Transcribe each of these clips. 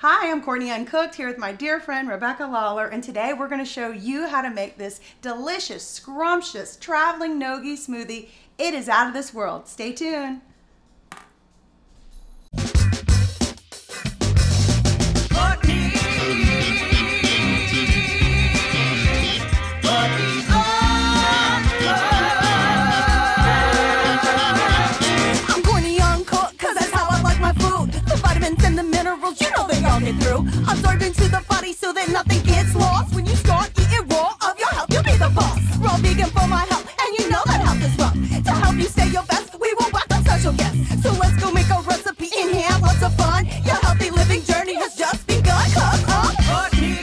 Hi, I'm Courtney Uncooked here with my dear friend Rebecca Lawlor, and today we're going to show you how to make this delicious, scrumptious traveling nogi smoothie. It is out of this world. Stay tuned. I'm Courtney Uncooked, cause that's how I like my food. The vitamins and the minerals, you know they all get through. Absorbed into the body so that nothing gets lost. When you start eating raw of your health, you'll be the boss. Raw vegan for my health, and you know that health is rough. To help you stay your best, we will welcome special guests. So let's go make a recipe and have lots of fun. Your healthy living journey has just begun, cause I'm Courtney.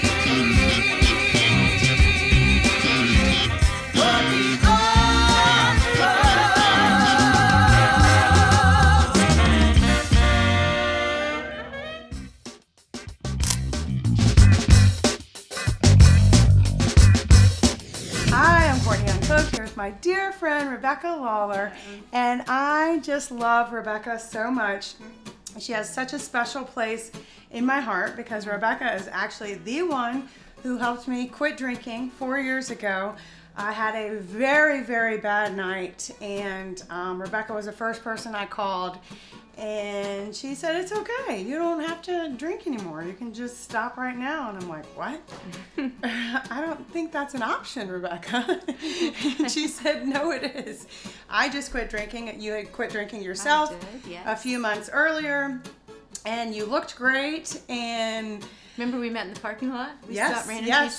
My dear friend Rebecca Lawlor, and I just love Rebecca so much. She has such a special place in my heart because Rebecca is actually the one who helped me quit drinking 4 years ago. I had a very, very bad night, and Rebecca was the first person I called, and she said, it's okay, you don't have to drink anymore, you can just stop right now. And I'm like, what? I don't think that's an option, Rebecca. And she said, no, it is. I just quit drinking. You had quit drinking yourself. I did, yes. A few months earlier, and you looked great. And remember we met in the parking lot? Yes,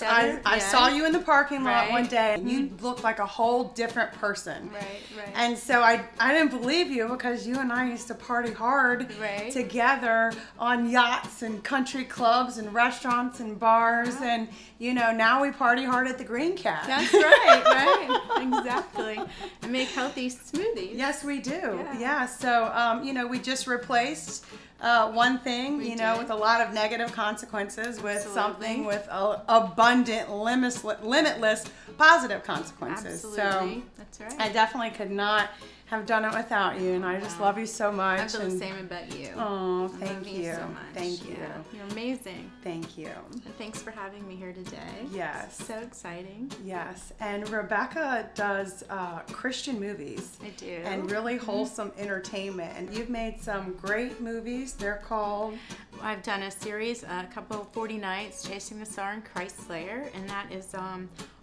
I saw you in the parking lot one day, and you looked like a whole different person. Right. And so I didn't believe you because you and I used to party hard together on yachts and country clubs and restaurants and bars, and you know, now we party hard at the Green Cat. That's right, exactly. And make healthy smoothies. Yes, we do. Yeah. So you know, we just replaced one thing, with a lot of negative consequences with something with abundant, limitless positive consequences. Absolutely. So that's right. I definitely could not have done it without you, and I just love you so much. I feel the same about you. Oh, thank you so much. Thank you. Yeah. You're amazing. Thank you. And thanks for having me here today. Yes. So exciting. Yes. And Rebecca does Christian movies. I do. And really wholesome entertainment. And you've made some great movies. They're called? I've done a series, a couple 40 Nights, Chasing the Star and Christ Slayer, and that is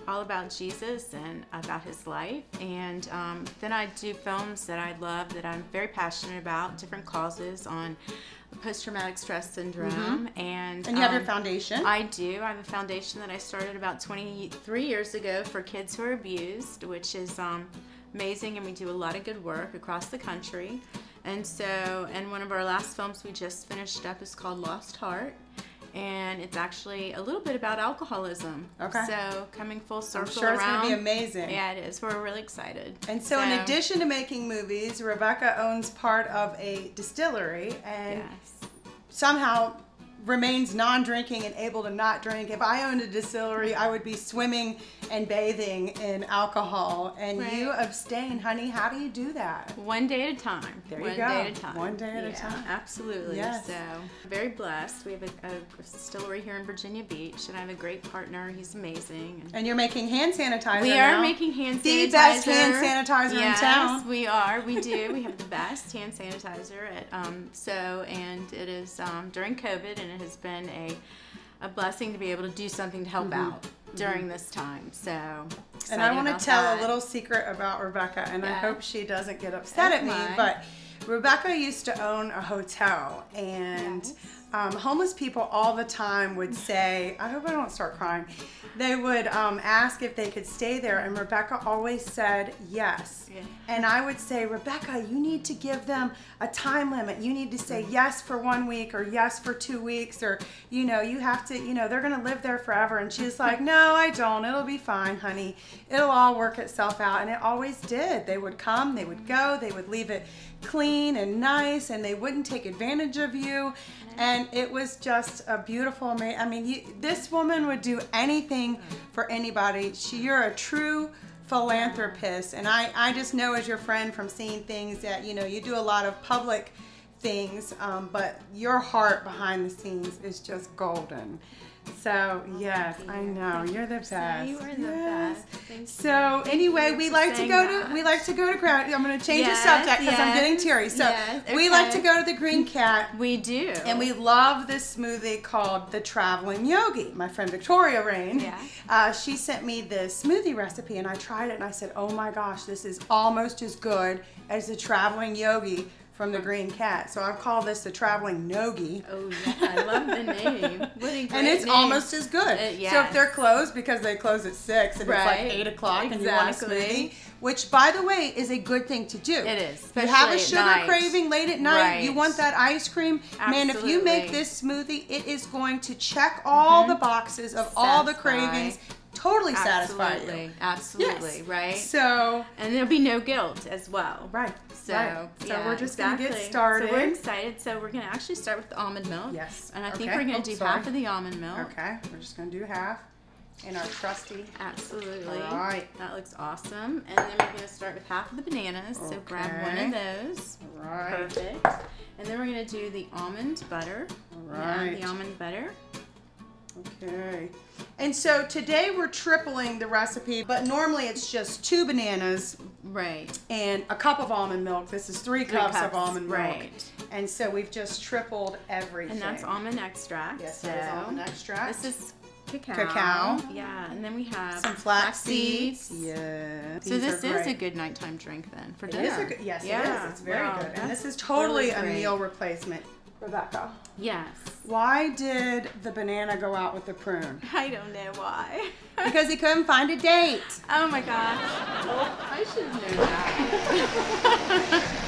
all about Jesus and about his life. And then I do films that I love, that I'm very passionate about, different causes on post-traumatic stress syndrome. And you have your foundation? I do. I have a foundation that I started about 23 years ago for kids who are abused, which is amazing, and we do a lot of good work across the country. And so, and one of our last films we just finished up is called Lost Heart. And it's actually a little bit about alcoholism. Okay. So coming full circle I'm sure it's around. going to be amazing. Yeah, it is. We're really excited. And so in addition to making movies, Rebecca owns part of a distillery and somehow remains non-drinking and able to not drink. If I owned a distillery, I would be swimming and bathing in alcohol. And you abstain, honey. How do you do that? One day at a time. There you go. One day at a time. One day at a time. Absolutely. Yes. So very blessed. We have a distillery here in Virginia Beach, and I have a great partner. He's amazing. And you're making hand sanitizer We now. are making hand sanitizer. The best hand sanitizer in town. Yes, we are. We do. We have the best hand sanitizer at and it is during COVID, and it has been a blessing to be able to do something to help out during this time. So and I want to tell a little secret about Rebecca, and I hope she doesn't get upset at me, but Rebecca used to own a hotel, and homeless people all the time would say, I hope I don't start crying, they would ask if they could stay there, and Rebecca always said yes. And I would say, Rebecca, you need to give them a time limit. You need to say yes for 1 week or yes for 2 weeks, or you have to, they're gonna live there forever. And she's like, no, I don't, it'll be fine, honey, it'll all work itself out. And it always did. They would come, they would go, they would leave it clean and nice, and they wouldn't take advantage of you. And it was just a beautiful, this woman would do anything for anybody. You're a true philanthropist, and I just know as your friend from seeing things that you do a lot of public things, but your heart behind the scenes is just golden. So yes, I know you're the best. You are the best. So anyway, we like to go to ground. I'm going to change the subject because I'm getting teary. So we like to go to the Green Cat. We do, and we love this smoothie called the Traveling Yogi. My friend Victoria Rain, she sent me this smoothie recipe, and I tried it, and I said, "Oh my gosh, this is almost as good as the Traveling Yogi from the Green Cat." So I've called this the Traveling Nogi. Oh yeah, I love the name. What a great and it's name. almost as good. So if they're closed, because they close at 6 and it's like 8 o'clock and you want a smoothie, which by the way is a good thing to do. It is. You have a sugar craving late at night, you want that ice cream. Man, if you make this smoothie, it is going to check all the boxes of all the cravings. Totally satisfy you. Absolutely, right? So, and there'll be no guilt as well. Right. So, so we're just going to get started. So we're excited. So we're going to actually start with the almond milk. Yes. And I think we're going to do half of the almond milk. Okay. We're just going to do half in our trusty. Absolutely. All right. That looks awesome. And then we're going to start with half of the bananas. So grab one of those. All right. Perfect. And then we're going to do the almond butter. All right. Add the almond butter. Okay. And so today we're tripling the recipe, but normally it's just 2 bananas. Right. And a cup of almond milk. This is 3 cups of almond milk. Right. And so we've just tripled everything. And that's almond extract. Yes, that is almond extract. This is cacao. Cacao. Yeah, and then we have some flax seeds. Yeah. So this is a good nighttime drink then for dinner. It is a good, yes, it is. It's very good. And this is totally a meal replacement. Rebecca. Yes. Why did the banana go out with the prune? I don't know why. Because he couldn't find a date. Oh my gosh. Oh, I should have known that.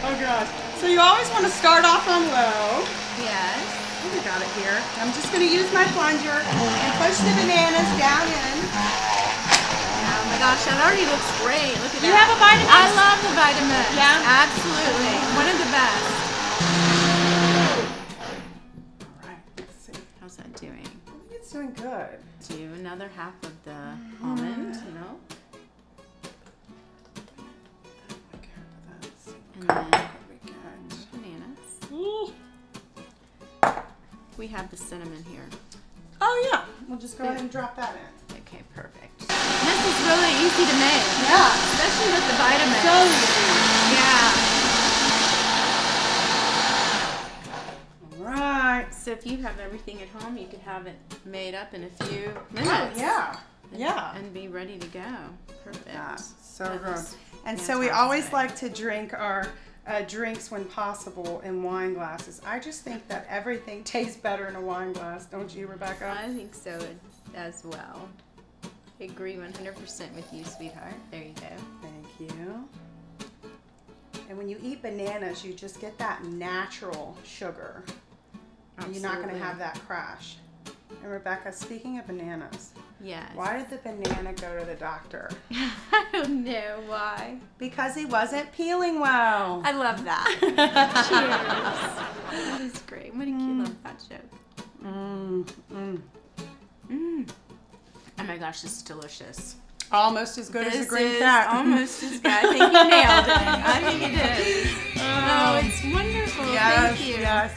Oh gosh. So you always want to start off on low. Yes. Oh, we got it here. I'm just going to use my plunger and push the bananas down in. Oh my gosh, that already looks great. Look at that. You have a Vitamix? I love the Vitamix. Yeah? Absolutely. One of the best. Doing? I think it's doing good. Do another half of the almond milk. And then bananas. We have the cinnamon here. Oh yeah. We'll just go ahead and drop that in. Okay, perfect. And this is really easy to make. Yeah. Especially with the Vitamix. So easy. Yeah. So if you have everything at home, you could have it made up in a few minutes. Oh, yeah. Yeah. And be ready to go. Perfect. Yeah, so good. And so we always like to drink our drinks when possible in wine glasses. I just think that everything tastes better in a wine glass, don't you, Rebecca? I think so as well. I agree 100% with you, sweetheart. There you go. Thank you. And when you eat bananas, you just get that natural sugar. Absolutely. You're not going to have that crash. And Rebecca, speaking of bananas, yes. Why did the banana go to the doctor? I don't know why. Because he wasn't peeling well. I love that. Cheers. That is great. What a cute love that joke. Oh my gosh, this is delicious. Almost as good as the Green Cat. Almost as good. I think you nailed it. I think you did. Oh, it's wonderful. Yes, thank you. Yes.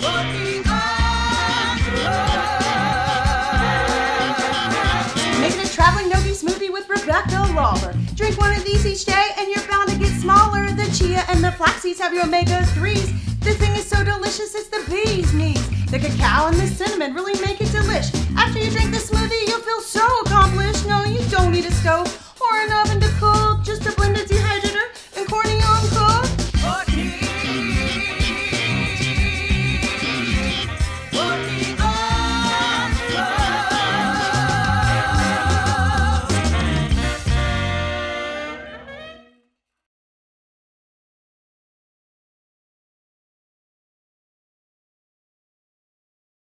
Making a Traveling Nogi Smoothie with Rebecca Lawlor. Drink one of these each day and you're bound to get smaller. The chia and the flax seeds have your omega-3s. This thing is so delicious, it's the bee's knees. The cacao and the cinnamon really make it delish. After you drink the smoothie, you'll feel so accomplished. No, you don't need a stove or an oven to cool